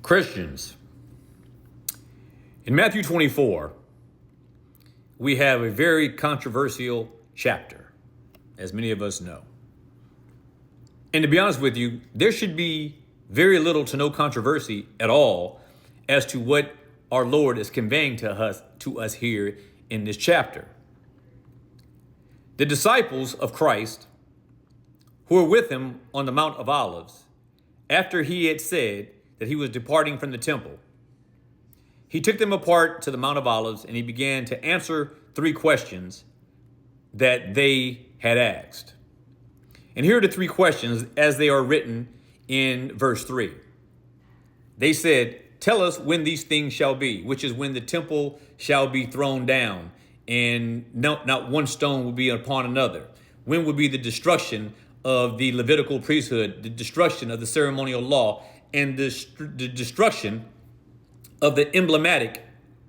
Christians, in Matthew 24, we have a very controversial chapter, as many of us know. And to be honest with you, there should be very little to no controversy at all as to what our Lord is conveying to us here in this chapter. The disciples of Christ who were with him on the Mount of Olives, after he had said that he was departing from the temple, he took them apart to the Mount of Olives and he began to answer 3 questions that they had asked. And here are the 3 questions as they are written in verse 3. They said, "Tell us when these things shall be," which is when the temple shall be thrown down and not one stone will be upon another. When would be the destruction of the Levitical priesthood, the destruction of the ceremonial law, and the destruction of the emblematic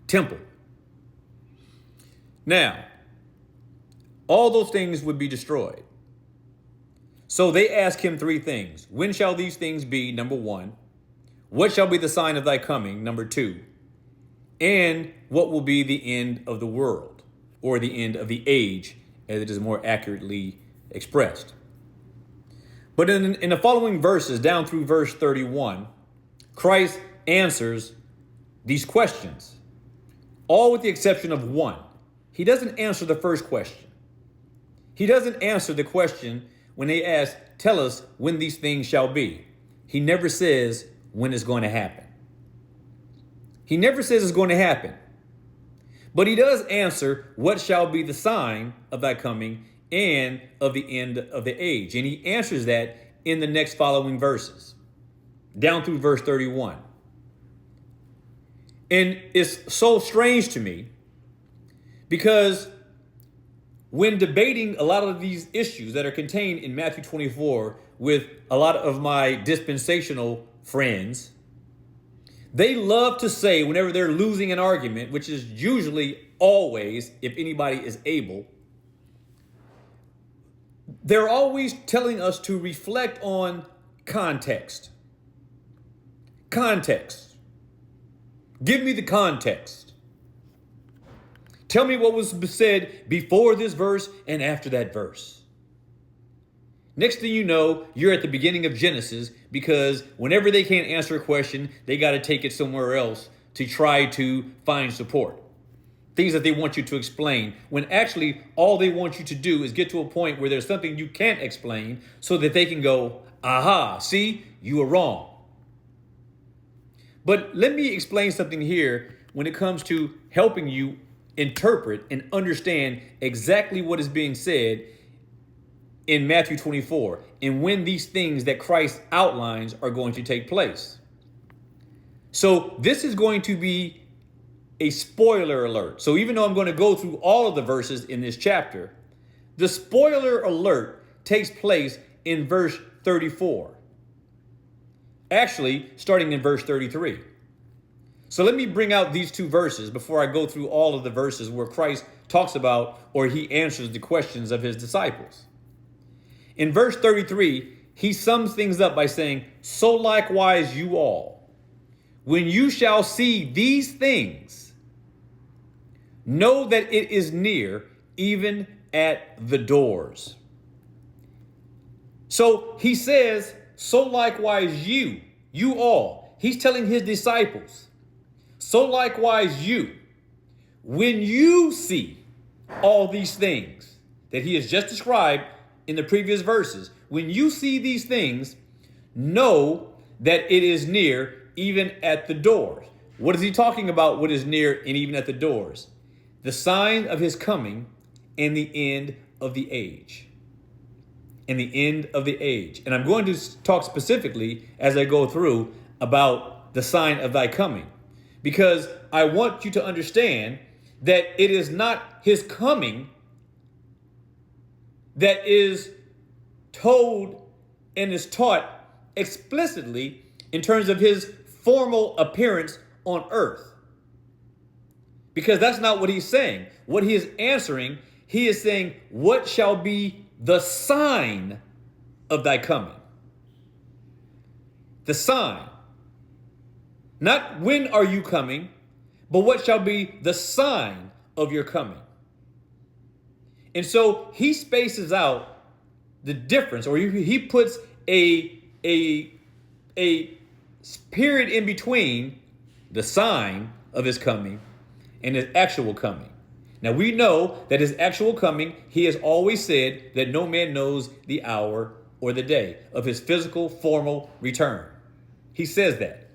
temple. Now, all those things would be destroyed. So they ask him 3 things. When shall these things be? Number 1. What shall be the sign of thy coming? Number 2. And what will be the end of the world, or the end of the age, as it is more accurately expressed. But in the following verses, down through verse 31, Christ answers these questions, all with the exception of one. He doesn't answer the first question. He doesn't answer the question when they ask, "Tell us when these things shall be." He never says when it's going to happen. He never says it's going to happen. But he does answer what shall be the sign of thy coming and of the end of the age. And he answers that in the next following verses, down through verse 31. And it's so strange to me because when debating a lot of these issues that are contained in Matthew 24 with a lot of my dispensational friends, they love to say whenever they're losing an argument, which is usually always, if anybody is able, they're always telling us to reflect on context. Context. Give me the context. Tell me what was said before this verse and after that verse. Next thing you know, you're at the beginning of Genesis, because whenever they can't answer a question, they got to take it somewhere else to try to find support. Things that they want you to explain, when actually all they want you to do is get to a point where there's something you can't explain so that they can go, aha, see, you were wrong. But let me explain something here when it comes to helping you interpret and understand exactly what is being said in Matthew 24 and when these things that Christ outlines are going to take place. So this is going to be a spoiler alert. So even though I'm going to go through all of the verses in this chapter, the spoiler alert takes place in verse 34. Actually, starting in verse 33. So let me bring out these 2 verses before I go through all of the verses where Christ talks about or he answers the questions of his disciples. In verse 33, he sums things up by saying, "So likewise you all, when you shall see these things, know that it is near, even at the doors." So he says, "So likewise you all." He's telling his disciples, "So likewise you, when you see all these things that he has just described in the previous verses, when you see these things, know that it is near, even at the doors." What is he talking about? What is near and even at the doors? The sign of his coming and the end of the age. And the end of the age. And I'm going to talk specifically as I go through about the sign of thy coming, because I want you to understand that it is not his coming that is told and is taught explicitly in terms of his formal appearance on earth. Because that's not what he's saying. What he is answering, he is saying, what shall be the sign of thy coming? The sign. Not when are you coming, but what shall be the sign of your coming. And so he spaces out the difference, or he puts a period in between the sign of his coming and his actual coming. Now we know that his actual coming, he has always said that no man knows the hour or the day of his physical, formal return. He says that.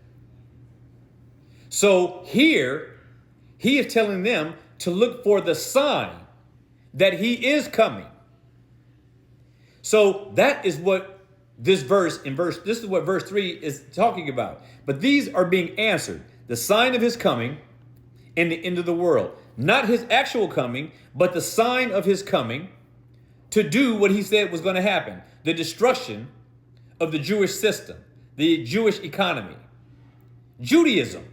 So here, he is telling them to look for the sign that he is coming. So that is what this is what verse 3 is talking about. But these are being answered. The sign of his coming and the end of the world. Not his actual coming, but the sign of his coming to do what he said was going to happen. The destruction of the Jewish system, the Jewish economy, Judaism.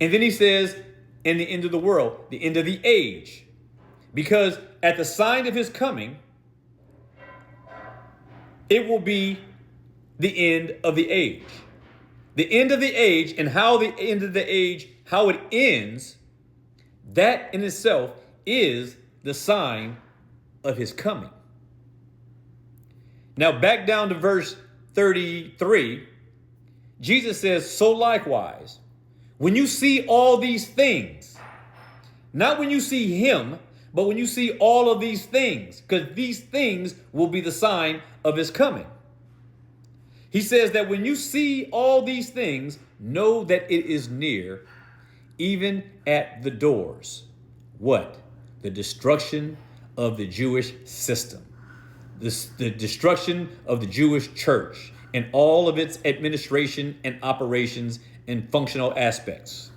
And then he says, in the end of the world, the end of the age. Because at the sign of his coming, it will be the end of the age. The end of the age, and how the end of the age, how it ends, that in itself is the sign of his coming. Now back down to verse 33, Jesus says, so likewise, when you see all these things, not when you see him, but when you see all of these things, because these things will be the sign of his coming. He says that when you see all these things, know that it is near, even at the doors. What? The destruction of the Jewish system. The destruction of the Jewish church and all of its administration and operations and functional aspects.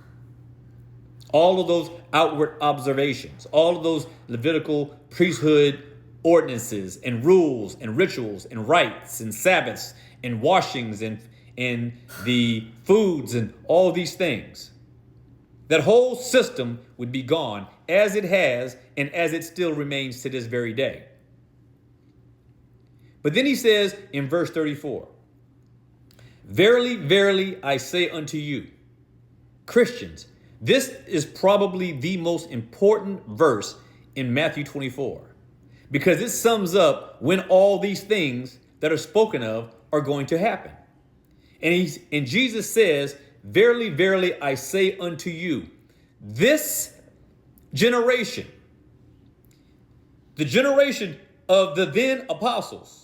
All of those outward observations, all of those Levitical priesthood ordinances and rules and rituals and rites and Sabbaths and washings and the foods and all these things. That whole system would be gone as it has and as it still remains to this very day. But then he says in verse 34, verily, verily, I say unto you, Christians, this is probably the most important verse in Matthew 24, because it sums up when all these things that are spoken of are going to happen. And Jesus says, verily, verily, I say unto you, this generation, the generation of the then apostles,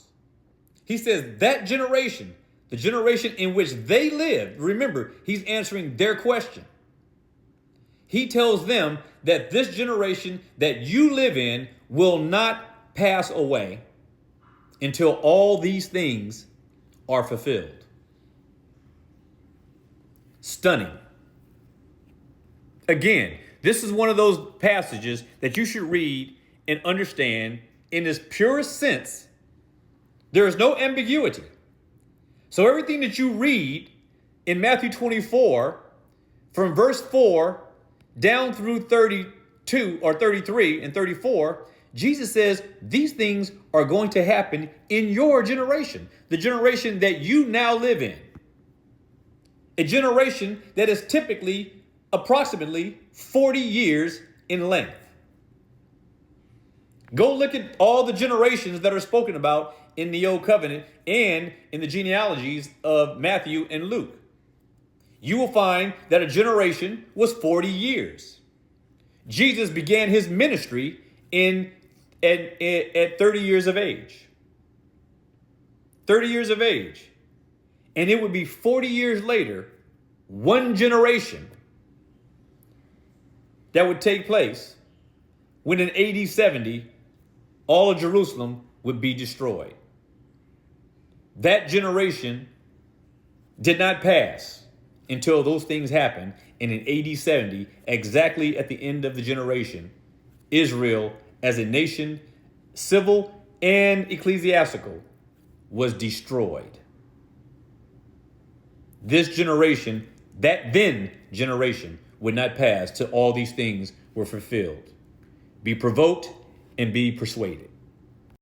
he says that generation, the generation in which they lived, remember, he's answering their question. He tells them that this generation that you live in will not pass away until all these things are fulfilled. Stunning. Again, this is one of those passages that you should read and understand in its purest sense. There is no ambiguity. So everything that you read in Matthew 24, from verse 4 down through 32 or 33 and 34, Jesus says these things are going to happen in your generation, the generation that you now live in. A generation that is typically approximately 40 years in length. Go look at all the generations that are spoken about in the Old Covenant and in the genealogies of Matthew and Luke. You will find that a generation was 40 years. Jesus began his ministry at 30 years of age. 30 years of age. And it would be 40 years later, one generation that would take place when in AD 70, all of Jerusalem would be destroyed. That generation did not pass until those things happened. And in AD 70, exactly at the end of the generation, Israel as a nation, civil and ecclesiastical, was destroyed. This generation, that then generation, would not pass till all these things were fulfilled. Be provoked and be persuaded.